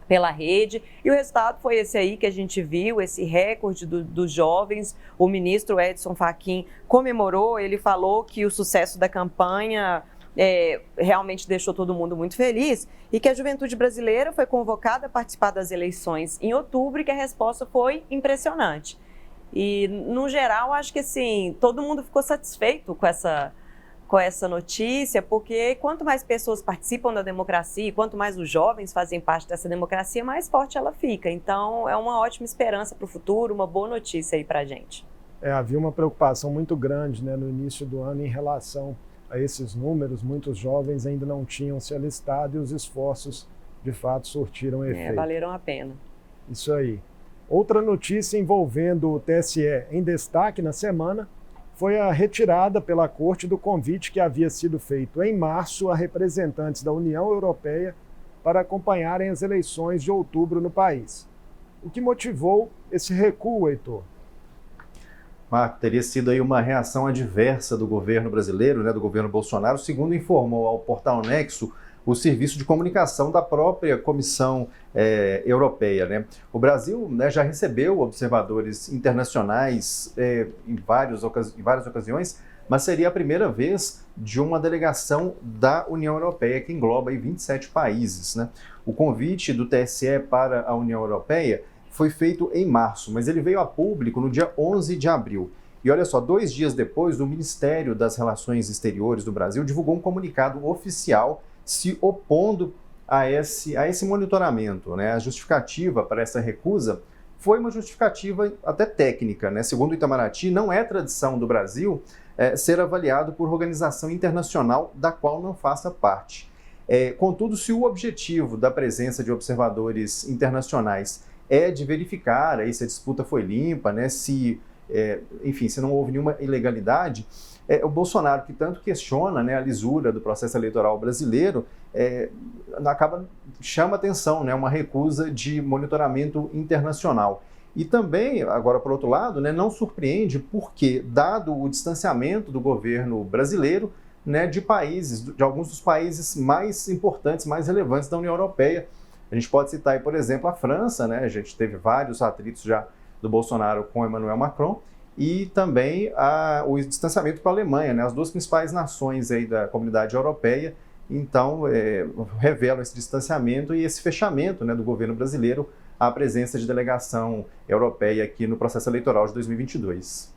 pela rede, e o resultado foi esse aí que a gente viu, esse recorde dos jovens. O ministro Edson Fachin comemorou, ele falou que o sucesso da campanha realmente deixou todo mundo muito feliz e que a juventude brasileira foi convocada a participar das eleições em outubro e que a resposta foi impressionante. E, no geral, acho que assim, todo mundo ficou satisfeito com com essa notícia, porque quanto mais pessoas participam da democracia, quanto mais os jovens fazem parte dessa democracia, mais forte ela fica. Então, é uma ótima esperança para o futuro, uma boa notícia aí para a gente. Havia uma preocupação muito grande, né, no início do ano em relação a esses números. Muitos jovens ainda não tinham se alistado e os esforços, de fato, surtiram efeito. Valeram a pena. Isso aí. Outra notícia envolvendo o TSE em destaque na semana foi a retirada pela Corte do convite que havia sido feito em março a representantes da União Europeia para acompanharem as eleições de outubro no país. O que motivou esse recuo, Heitor? Marco, teria sido aí uma reação adversa do governo brasileiro, né, do governo Bolsonaro, segundo informou ao portal Nexo o serviço de comunicação da própria Comissão Europeia, né? O Brasil, né, já recebeu observadores internacionais em várias ocasiões, mas seria a primeira vez de uma delegação da União Europeia, que engloba aí 27 países, né? O convite do TSE para a União Europeia foi feito em março, mas ele veio a público no dia 11 de abril. E olha só, 2 dias depois, o Ministério das Relações Exteriores do Brasil divulgou um comunicado oficial se opondo a esse monitoramento, né? A justificativa para essa recusa foi uma justificativa até técnica, né? Segundo o Itamaraty, não é tradição do Brasil ser avaliado por organização internacional da qual não faça parte. Contudo, se o objetivo da presença de observadores internacionais é de verificar aí se a disputa foi limpa, né? Enfim, se não houve nenhuma ilegalidade, o Bolsonaro, que tanto questiona, né, a lisura do processo eleitoral brasileiro, chama atenção, né, uma recusa de monitoramento internacional. E também, agora por outro lado, né, não surpreende porque, dado o distanciamento do governo brasileiro, né, de alguns dos países mais importantes, mais relevantes da União Europeia. A gente pode citar aí, por exemplo, a França, né, a gente teve vários atritos já do Bolsonaro com Emmanuel Macron, e também o distanciamento com a Alemanha, né, as duas principais nações aí da comunidade europeia. Então, revelam esse distanciamento e esse fechamento, né, do governo brasileiro à presença de delegação europeia aqui no processo eleitoral de 2022.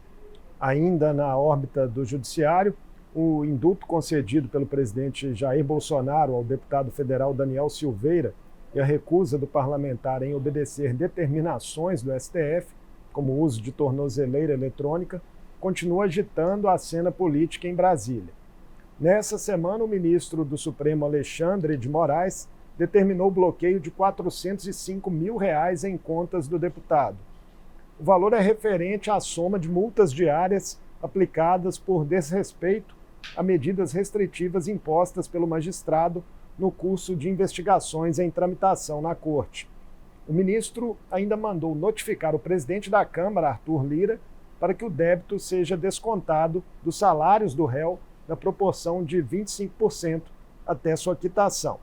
Ainda na órbita do judiciário, o indulto concedido pelo presidente Jair Bolsonaro ao deputado federal Daniel Silveira e a recusa do parlamentar em obedecer determinações do STF, como o uso de tornozeleira eletrônica, continua agitando a cena política em Brasília. Nessa semana, o ministro do Supremo Alexandre de Moraes determinou o bloqueio de R$ 405 mil em contas do deputado. O valor é referente à soma de multas diárias aplicadas por desrespeito a medidas restritivas impostas pelo magistrado no curso de investigações em tramitação na Corte. O ministro ainda mandou notificar o presidente da Câmara, Arthur Lira, para que o débito seja descontado dos salários do réu na proporção de 25% até sua quitação.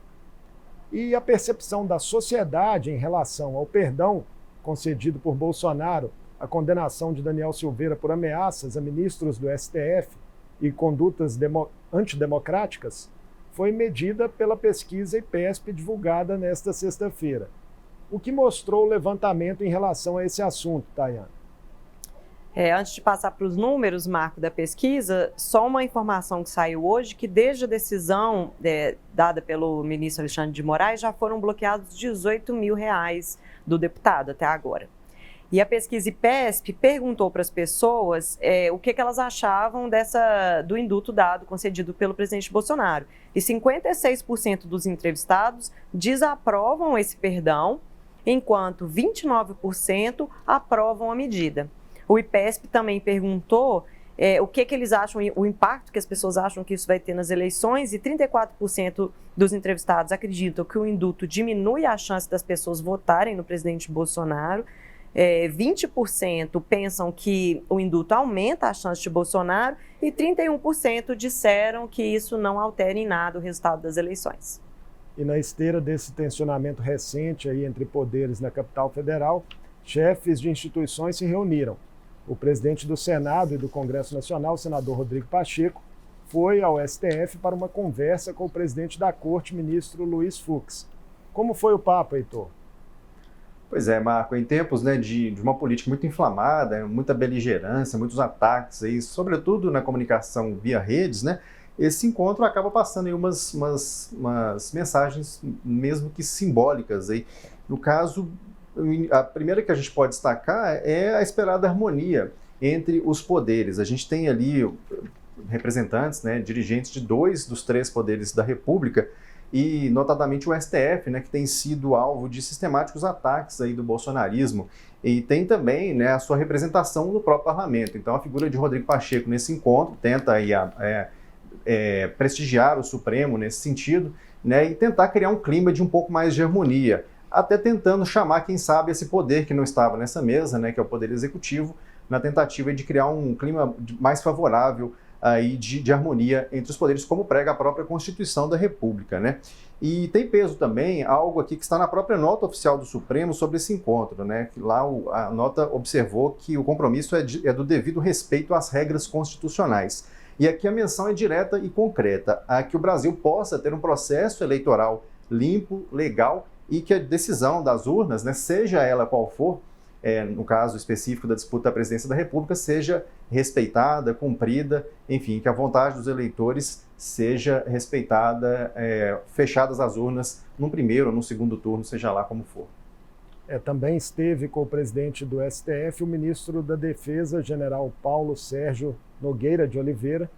E a percepção da sociedade em relação ao perdão concedido por Bolsonaro à condenação de Daniel Silveira por ameaças a ministros do STF e condutas antidemocráticas foi medida pela pesquisa IPESP divulgada nesta sexta-feira. O que mostrou o levantamento em relação a esse assunto, Tayane? Antes de passar para os números, Marco, da pesquisa, só uma informação que saiu hoje, que desde a decisão dada pelo ministro Alexandre de Moraes, já foram bloqueados R$ 18 mil do deputado até agora. E a pesquisa IPESP perguntou para as pessoas o que elas achavam do indulto concedido pelo presidente Bolsonaro. E 56% dos entrevistados desaprovam esse perdão, enquanto 29% aprovam a medida. O IPESP também perguntou o que eles acham, o impacto que as pessoas acham que isso vai ter nas eleições, e 34% dos entrevistados acreditam que o indulto diminui a chance das pessoas votarem no presidente Bolsonaro, 20% pensam que o indulto aumenta a chance de Bolsonaro e 31% disseram que isso não altera em nada o resultado das eleições. E na esteira desse tensionamento recente aí entre poderes na capital federal, chefes de instituições se reuniram. O presidente do Senado e do Congresso Nacional, o senador Rodrigo Pacheco, foi ao STF para uma conversa com o presidente da Corte, ministro Luiz Fux. Como foi o papo, Heitor? Pois é, Marco, em tempos, né, de uma política muito inflamada, muita beligerância, muitos ataques, aí, sobretudo na comunicação via redes, né, esse encontro acaba passando aí umas mensagens mesmo que simbólicas. Aí. No caso, a primeira que a gente pode destacar é a esperada harmonia entre os poderes. A gente tem ali representantes, né, dirigentes de 2 dos 3 poderes da República, e notadamente o STF, né, que tem sido alvo de sistemáticos ataques aí do bolsonarismo, e tem também, né, a sua representação no próprio parlamento. Então a figura de Rodrigo Pacheco nesse encontro tenta aí, prestigiar o Supremo nesse sentido, né, e tentar criar um clima de um pouco mais de harmonia, até tentando chamar, quem sabe, esse poder que não estava nessa mesa, né, que é o Poder Executivo, na tentativa de criar um clima mais favorável aí de harmonia entre os poderes, como prega a própria Constituição da República, né? E tem peso também algo aqui que está na própria nota oficial do Supremo sobre esse encontro, né? Que lá a nota observou que o compromisso é do devido respeito às regras constitucionais. E aqui a menção é direta e concreta, a que o Brasil possa ter um processo eleitoral limpo, legal, e que a decisão das urnas, né, seja ela qual for, no caso específico da disputa da presidência da República, seja respeitada, cumprida, enfim, que a vontade dos eleitores seja respeitada, fechadas as urnas num primeiro ou num segundo turno, seja lá como for. Também esteve com o presidente do STF, o ministro da Defesa, general Paulo Sérgio Nogueira de Oliveira.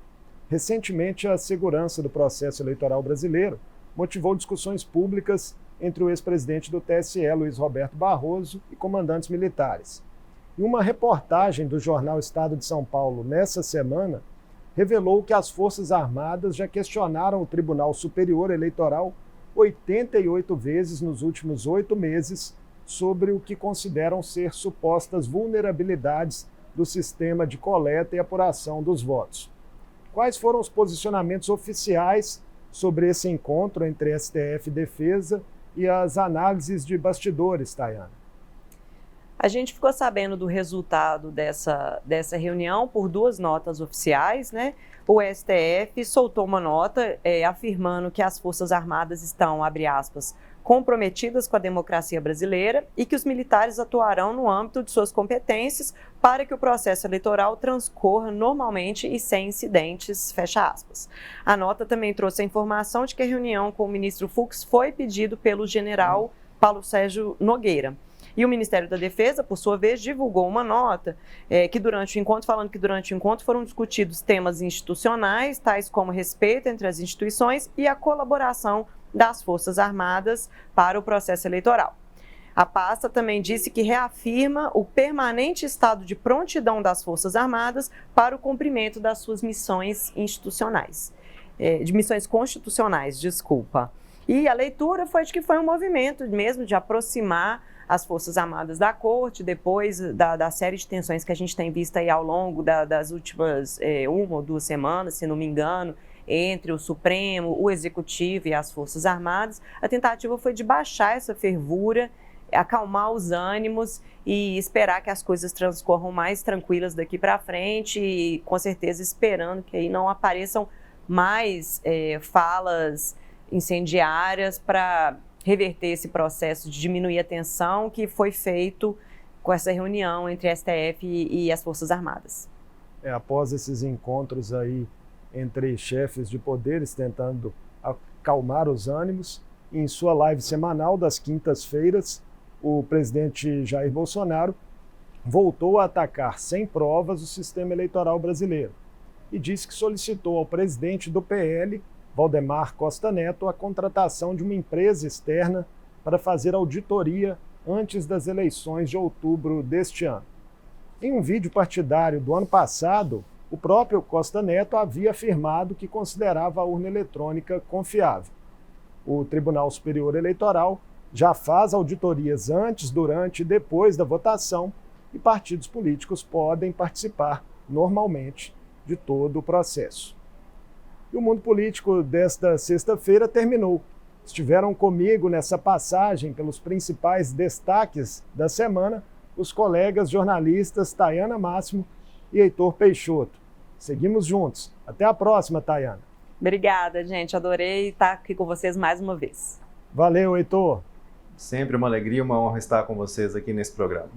Recentemente, a segurança do processo eleitoral brasileiro motivou discussões públicas entre o ex-presidente do TSE, Luiz Roberto Barroso, e comandantes militares. E uma reportagem do jornal Estado de São Paulo nessa semana revelou que as Forças Armadas já questionaram o Tribunal Superior Eleitoral 88 vezes nos últimos 8 meses sobre o que consideram ser supostas vulnerabilidades do sistema de coleta e apuração dos votos. Quais foram os posicionamentos oficiais sobre esse encontro entre STF e Defesa e as análises de bastidores, Tayana? A gente ficou sabendo do resultado dessa reunião por 2 notas oficiais, né? O STF soltou uma nota afirmando que as Forças Armadas estão, abre aspas, comprometidas com a democracia brasileira e que os militares atuarão no âmbito de suas competências para que o processo eleitoral transcorra normalmente e sem incidentes, fecha aspas. A nota também trouxe a informação de que a reunião com o ministro Fux foi pedido pelo general Paulo Sérgio Nogueira. E o Ministério da Defesa, por sua vez, divulgou uma nota falando que durante o encontro foram discutidos temas institucionais, tais como respeito entre as instituições e a colaboração das Forças Armadas para o processo eleitoral. A pasta também disse que reafirma o permanente estado de prontidão das Forças Armadas para o cumprimento das suas missões institucionais, missões constitucionais, desculpa. E a leitura foi de que foi um movimento mesmo de aproximar as Forças Armadas da Corte, depois da série de tensões que a gente tem visto aí ao longo das últimas 1 ou 2 semanas, se não me engano, entre o Supremo, o Executivo e as Forças Armadas. A tentativa foi de baixar essa fervura, acalmar os ânimos e esperar que as coisas transcorram mais tranquilas daqui para frente e, com certeza, esperando que aí não apareçam mais falas incendiárias para reverter esse processo de diminuir a tensão que foi feito com essa reunião entre a STF e as Forças Armadas. Após esses encontros aí entre chefes de poderes tentando acalmar os ânimos, em sua live semanal das quintas-feiras, o presidente Jair Bolsonaro voltou a atacar sem provas o sistema eleitoral brasileiro e disse que solicitou ao presidente do PL, Valdemar Costa Neto, a contratação de uma empresa externa para fazer auditoria antes das eleições de outubro deste ano. Em um vídeo partidário do ano passado, o próprio Costa Neto havia afirmado que considerava a urna eletrônica confiável. O Tribunal Superior Eleitoral já faz auditorias antes, durante e depois da votação e partidos políticos podem participar normalmente de todo o processo. E o mundo político desta sexta-feira terminou. Estiveram comigo nessa passagem pelos principais destaques da semana os colegas jornalistas Tayana Máximo e Heitor Peixoto. Seguimos juntos. Até a próxima, Tayana. Obrigada, gente. Adorei estar aqui com vocês mais uma vez. Valeu, Heitor. Sempre uma alegria e uma honra estar com vocês aqui nesse programa.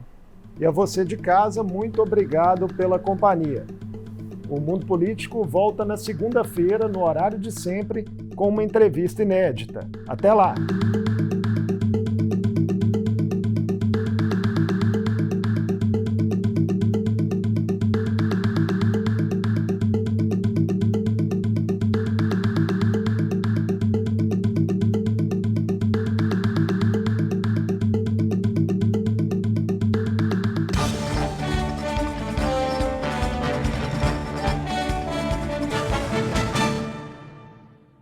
E a você de casa, muito obrigado pela companhia. O Mundo Político volta na segunda-feira, no horário de sempre, com uma entrevista inédita. Até lá!